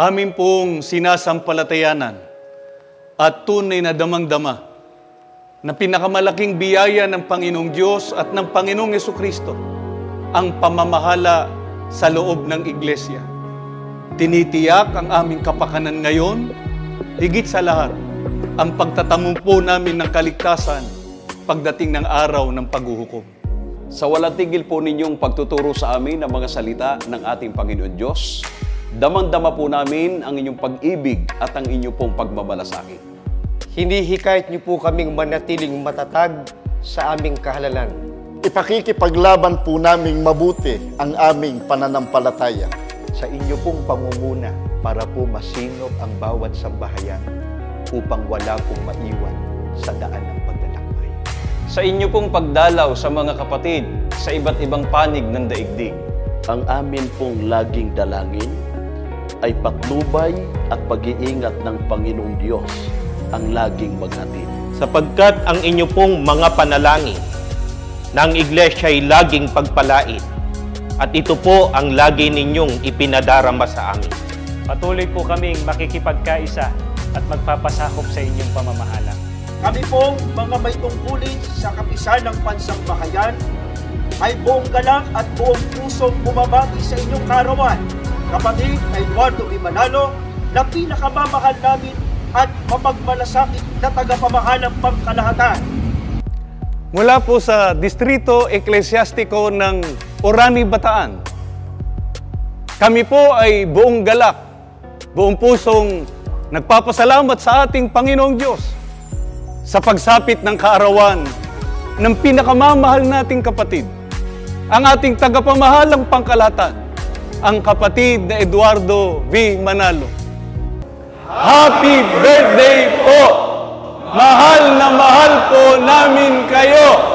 Amin pong sinasampalatayanan at tunay na damang-dama na pinakamalaking biyaya ng Panginoong Diyos at ng Panginoong Jesucristo ang pamamahala sa loob ng Iglesia. Tinitiyak ang aming kapakanan ngayon, higit sa lahat, ang pagtatamumpo namin ng kaligtasan pagdating ng araw ng paghuhukom. Sa walang tigil po ninyong pagtuturo sa amin ng mga salita ng ating Panginoon Diyos, damang-dama po namin ang inyong pag-ibig at ang inyong pong pagmamalasakit. Hinihikayat niyo po kaming manatiling matatag sa aming kahalalan. Ipakikipaglaban po naming mabuti ang aming pananampalataya. Sa inyo pong pangunguna para po masinop ang bawat sambahayan upang wala pong maiwan sa daan ng paglalakbay. Sa inyo pong pagdalaw sa mga kapatid sa iba't ibang panig ng daigdig. Ang amin pong laging dalangin ay patnubay at pag-iingat ng Panginoong Diyos ang laging maghatid. Sapagkat ang inyo pong mga panalangin na ang Iglesia ay laging pagpalain at ito po ang lagi ninyong ipinadarama sa amin. Patuloy po kaming makikipagkaisa at magpapasakop sa inyong pamamahala. Kami pong mga may tungkulin sa kapisan ng pansambahayan ay buong galak at buong pusong bumabati sa inyong karawan. Kapatid na Eduardo B. Manalo na pinakamamahal namin at mapagmalasakit na tagapamahalang pangkalahatan. Mula po sa Distrito Eklesyastiko ng Orani, Bataan, kami po ay buong galak, buong pusong nagpapasalamat sa ating Panginoong Diyos sa pagsapit ng kaarawan ng pinakamamahal nating kapatid, ang ating tagapamahalang pangkalahatan, ang kapatid na Eduardo V. Manalo. Happy birthday po! Mahal na mahal po namin kayo!